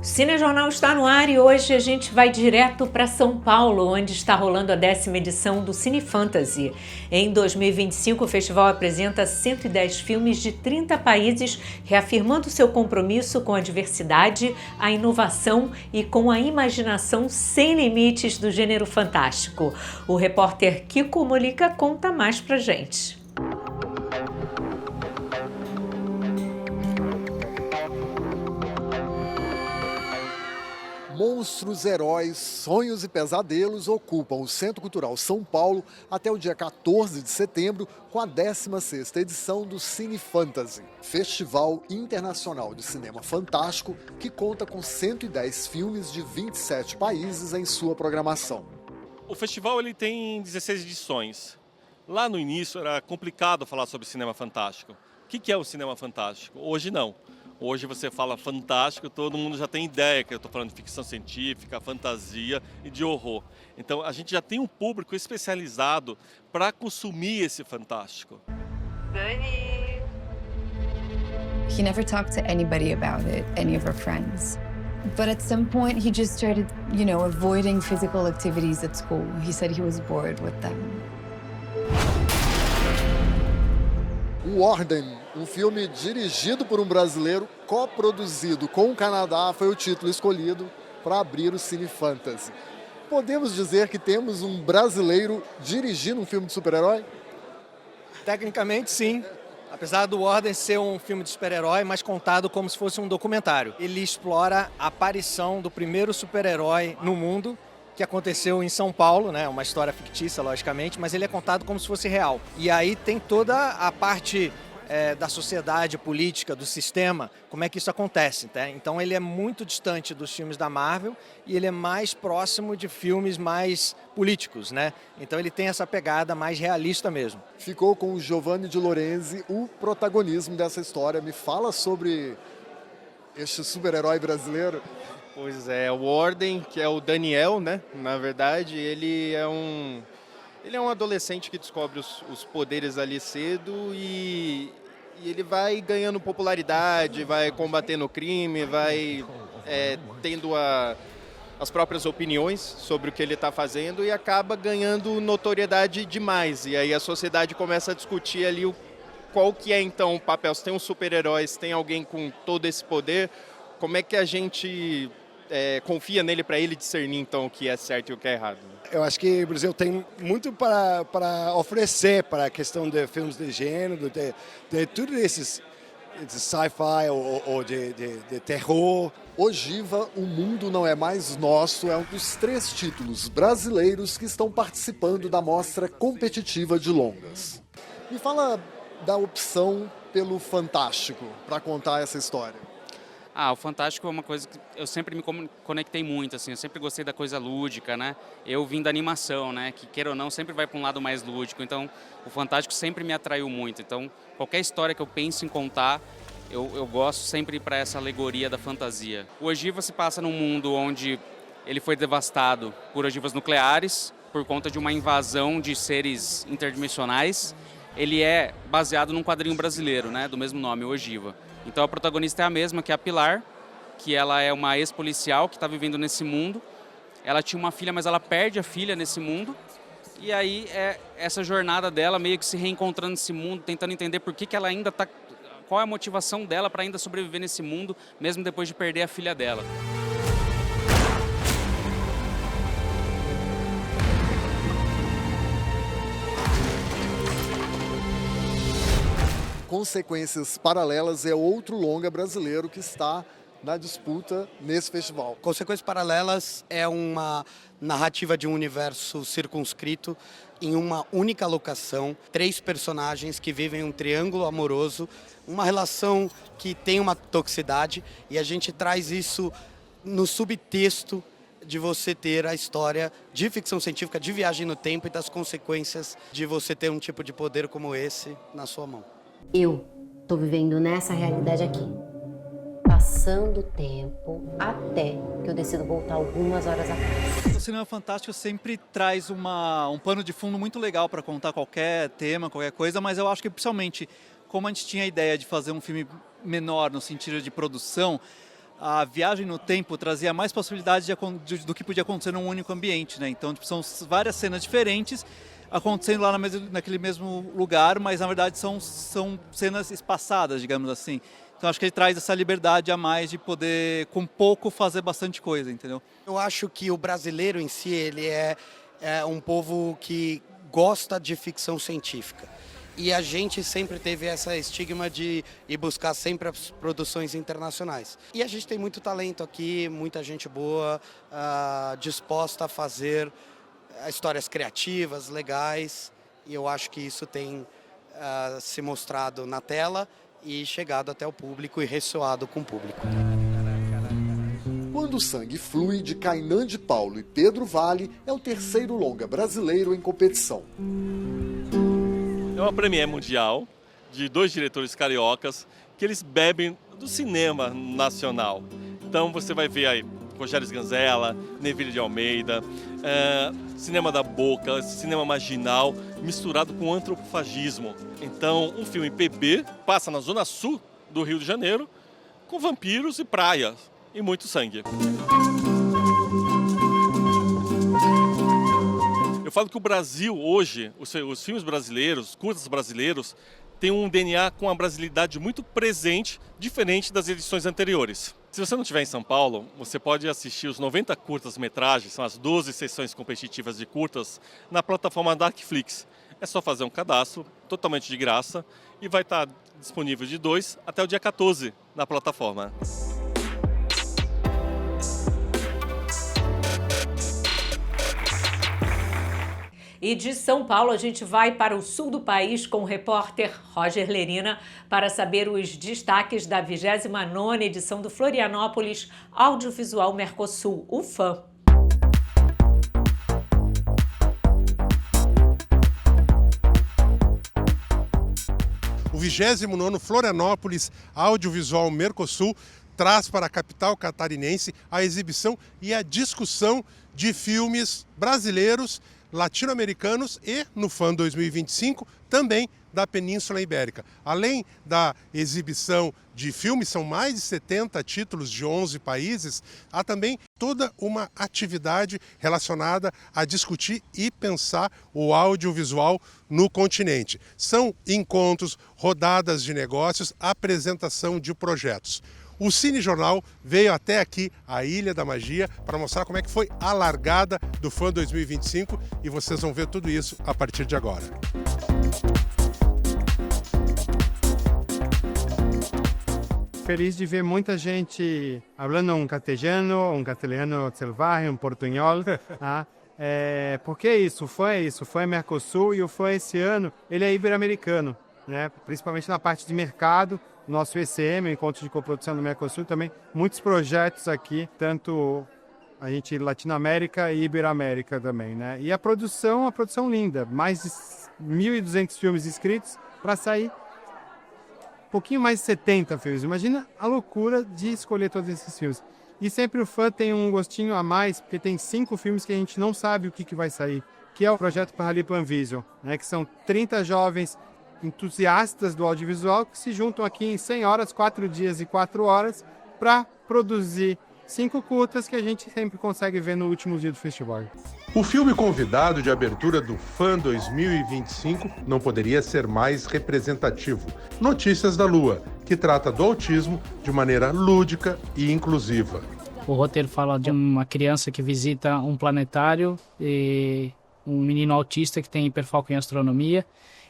O Cinejornal está no ar e hoje a gente vai direto para São Paulo, onde está rolando a 10ª edição do Cine Fantasy. Em 2025, o festival apresenta 110 filmes de 30 países, reafirmando seu compromisso com a diversidade, a inovação e com a imaginação sem limites do gênero fantástico. O repórter Kiko Molica conta mais pra gente. Monstros, heróis, sonhos e pesadelos ocupam o Centro Cultural São Paulo até o dia 14 de setembro com a 16ª edição do Cine Fantasy, Festival Internacional de Cinema Fantástico que conta com 110 filmes de 27 países em sua programação. O festival ele tem 16 edições. Lá no início era complicado falar sobre cinema fantástico. O que é o cinema fantástico? Hoje não. Hoje você fala fantástico, todo mundo já tem ideia que eu estou falando de ficção científica, fantasia e de horror. Então a gente já tem um público especializado para consumir esse fantástico. Dani! He never talked to anybody about it, any of our friends. But at some point he just started, avoiding physical activities at school. He said he was bored with them. O Ordem, um filme dirigido por um brasileiro, coproduzido com o Canadá, foi o título escolhido para abrir o Cine Fantasy. Podemos dizer que temos um brasileiro dirigindo um filme de super-herói? Tecnicamente, sim. Apesar do Ordem ser um filme de super-herói, mas contado como se fosse um documentário. Ele explora a aparição do primeiro super-herói no mundo, que aconteceu em São Paulo, né? Uma história fictícia, logicamente, mas ele é contado como se fosse real. E aí tem toda a parte da sociedade política, do sistema, como é que isso acontece, tá? Então ele é muito distante dos filmes da Marvel e ele é mais próximo de filmes mais políticos, né? Então ele tem essa pegada mais realista mesmo. Ficou com o Giovanni de Lorenzi o protagonismo dessa história. Me fala sobre este super-herói brasileiro. Pois é, o Ordem, que é o Daniel, né? Na verdade, ele é um adolescente que descobre os poderes ali cedo e ele vai ganhando popularidade, vai combatendo o crime, vai tendo as próprias opiniões sobre o que ele está fazendo e acaba ganhando notoriedade demais. E aí a sociedade começa a discutir ali qual que é então o papel. Se tem um super-herói, se tem alguém com todo esse poder, como é que a gente confia nele para ele discernir então o que é certo e o que é errado? Eu acho que o Brasil tem muito para oferecer para a questão de filmes de gênero, de tudo esses sci-fi ou de terror. Ogiva, O Mundo Não É Mais Nosso é um dos 3 títulos brasileiros que estão participando da mostra competitiva de longas. Me fala da opção pelo fantástico para contar essa história. O fantástico é uma coisa que eu sempre me conectei muito, assim, eu sempre gostei da coisa lúdica, né? Eu vim da animação, né? Que queira ou não, sempre vai para um lado mais lúdico, então o fantástico sempre me atraiu muito. Então, qualquer história que eu penso em contar, eu gosto sempre para essa alegoria da fantasia. O Ogiva se passa num mundo onde ele foi devastado por ogivas nucleares, por conta de uma invasão de seres interdimensionais. Ele é baseado num quadrinho brasileiro, né? Do mesmo nome, o Ogiva. Então a protagonista é a mesma, que é a Pilar, que ela é uma ex-policial que está vivendo nesse mundo. Ela tinha uma filha, mas ela perde a filha nesse mundo. E aí essa jornada dela meio que se reencontrando nesse mundo, tentando entender por que ela ainda está... Qual é a motivação dela para ainda sobreviver nesse mundo, mesmo depois de perder a filha dela. Consequências Paralelas é outro longa brasileiro que está na disputa nesse festival. Consequências Paralelas é uma narrativa de um universo circunscrito em uma única locação, 3 personagens que vivem um triângulo amoroso, uma relação que tem uma toxicidade e a gente traz isso no subtexto de você ter a história de ficção científica, de viagem no tempo e das consequências de você ter um tipo de poder como esse na sua mão. Eu tô vivendo nessa realidade aqui, passando o tempo até que eu decido voltar algumas horas atrás. O cinema fantástico sempre traz um pano de fundo muito legal para contar qualquer tema, qualquer coisa, mas eu acho que principalmente como a gente tinha a ideia de fazer um filme menor no sentido de produção, a viagem no tempo trazia mais possibilidades do que podia acontecer num único ambiente, né? Então, tipo, são várias cenas diferentes acontecendo lá naquele mesmo lugar, mas na verdade são cenas espaçadas, digamos assim. Então acho que ele traz essa liberdade a mais de poder, com pouco, fazer bastante coisa, entendeu? Eu acho que o brasileiro em si, ele é um povo que gosta de ficção científica. E a gente sempre teve essa estigma de ir buscar sempre as produções internacionais. E a gente tem muito talento aqui, muita gente boa, disposta a fazer histórias criativas, legais, e eu acho que isso tem se mostrado na tela e chegado até o público e ressoado com o público. Quando o Sangue Flui, de Kainan de Paulo e Pedro Vale, é o terceiro longa brasileiro em competição. É uma premiere mundial de 2 diretores cariocas que eles bebem do cinema nacional. Então você vai ver aí Rogério Sganzella, Neville de Almeida, cinema da boca, cinema marginal, misturado com antropofagismo. Então, um filme PB passa na zona sul do Rio de Janeiro, com vampiros e praias, e muito sangue. Eu falo que o Brasil hoje, os filmes brasileiros, curtas brasileiros, tem um DNA com a brasilidade muito presente, diferente das edições anteriores. Se você não estiver em São Paulo, você pode assistir os 90 curtas-metragens, são as 12 sessões competitivas de curtas, na plataforma Darkflix. É só fazer um cadastro, totalmente de graça, e vai estar disponível de 2 até o dia 14 na plataforma. E de São Paulo a gente vai para o sul do país com o repórter Roger Lerina para saber os destaques da 29ª edição do Florianópolis Audiovisual Mercosul, o FAM. O 29º Florianópolis Audiovisual Mercosul traz para a capital catarinense a exibição e a discussão de filmes brasileiros, latino-americanos e, no FAM 2025, também da Península Ibérica. Além da exibição de filmes, são mais de 70 títulos de 11 países, há também toda uma atividade relacionada a discutir e pensar o audiovisual no continente. São encontros, rodadas de negócios, apresentação de projetos. O Cine Jornal veio até aqui, a Ilha da Magia, para mostrar como é que foi a largada do FAM 2025 e vocês vão ver tudo isso a partir de agora. Feliz de ver muita gente falando um castelhano selvagem, um portunhol. Porque isso foi Mercosul e o FAM esse ano, ele é ibero-americano, né? Principalmente na parte de mercado. Nosso ECM, o Encontro de Coprodução do Mercosul, também muitos projetos aqui, tanto a gente Latinoamérica e Iberoamérica também, né? E a produção linda, mais de 1.200 filmes inscritos para sair um pouquinho mais de 70 filmes. Imagina a loucura de escolher todos esses filmes. E sempre o FAM tem um gostinho a mais, porque tem 5 filmes que a gente não sabe o que vai sair, que é o projeto Paralipan Vision, né? Que são 30 jovens entusiastas do audiovisual que se juntam aqui em 100 horas, 4 dias e 4 horas, para produzir 5 curtas que a gente sempre consegue ver no último dia do festival. O filme convidado de abertura do FAM 2025 não poderia ser mais representativo. Notícias da Lua, que trata do autismo de maneira lúdica e inclusiva. O roteiro fala de uma criança que visita um planetário e um menino autista que tem hiperfoco em astronomia.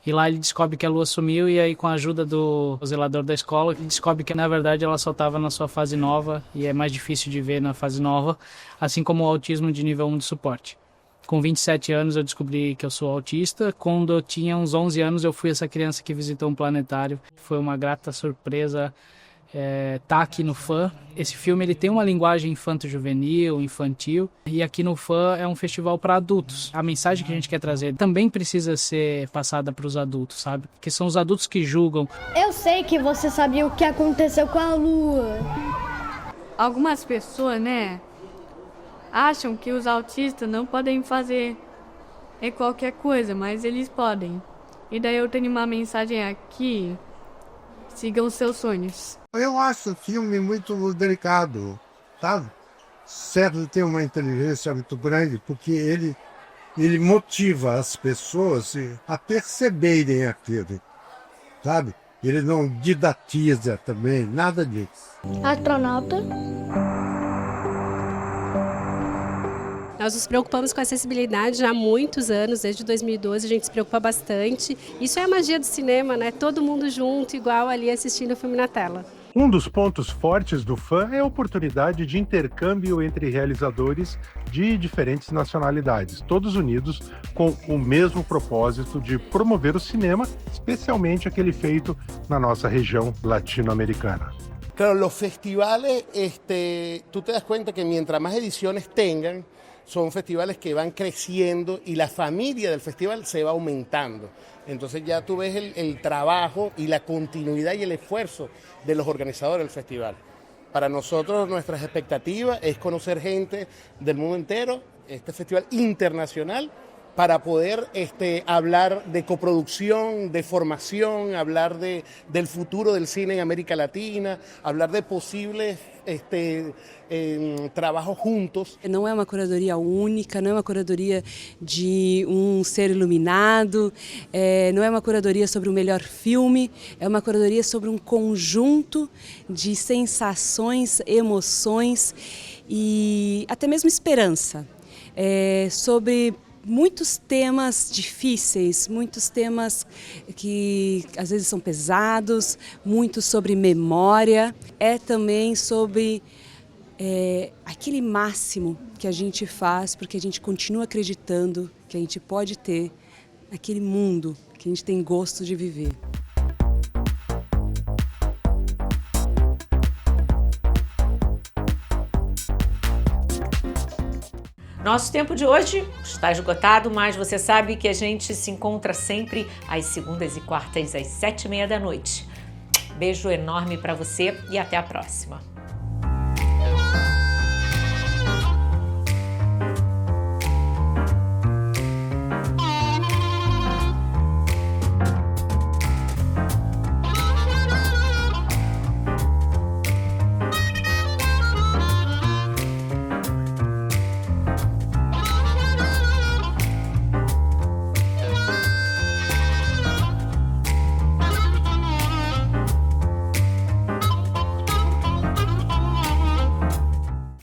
E lá ele descobre que a Lua sumiu e aí com a ajuda do zelador da escola, ele descobre que na verdade ela só estava na sua fase nova e é mais difícil de ver na fase nova, assim como o autismo de nível 1 de suporte. Com 27 anos eu descobri que eu sou autista. Quando eu tinha uns 11 anos eu fui essa criança que visitou um planetário. Foi uma grata surpresa tá aqui no FAM. Esse filme ele tem uma linguagem infanto-juvenil, infantil, e aqui no FAM é um festival para adultos. A mensagem que a gente quer trazer também precisa ser passada para os adultos, sabe? Porque são os adultos que julgam. Eu sei que você sabia o que aconteceu com a Lua. Algumas pessoas, né, acham que os autistas não podem fazer qualquer coisa, mas eles podem. E daí eu tenho uma mensagem aqui sigam os seus sonhos. Eu acho o filme muito delicado, sabe? Certo, tem uma inteligência muito grande, porque ele motiva as pessoas a perceberem aquilo, sabe? Ele não didatiza também, nada disso. Astronauta. Nós nos preocupamos com a acessibilidade já há muitos anos, desde 2012 a gente se preocupa bastante. Isso é a magia do cinema, né? Todo mundo junto, igual ali assistindo o filme na tela. Um dos pontos fortes do FAM é a oportunidade de intercâmbio entre realizadores de diferentes nacionalidades, todos unidos com o mesmo propósito de promover o cinema, especialmente aquele feito na nossa região latino-americana. Claro, los festivales, tú te das cuenta que mientras más ediciones tengan, son festivales que van creciendo y la familia del festival se va aumentando. Entonces ya tú ves el trabajo y la continuidad y el esfuerzo de los organizadores del festival. Para nosotros, nuestras expectativas es conocer gente del mundo entero, este festival internacional, para poder hablar de coproducción, de formación, hablar del futuro del cine en América Latina, hablar de posibles trabajos juntos. Não é uma curadoria única, não é uma curadoria de um ser iluminado, não é uma curadoria sobre o melhor filme, é uma curadoria sobre um conjunto de sensações, emoções e até mesmo esperança, sobre muitos temas difíceis, muitos temas que às vezes são pesados, muito sobre memória, também sobre aquele máximo que a gente faz porque a gente continua acreditando que a gente pode ter aquele mundo que a gente tem gosto de viver. Nosso tempo de hoje está esgotado, mas você sabe que a gente se encontra sempre às segundas e quartas às 7h30 da noite. Beijo enorme para você e até a próxima.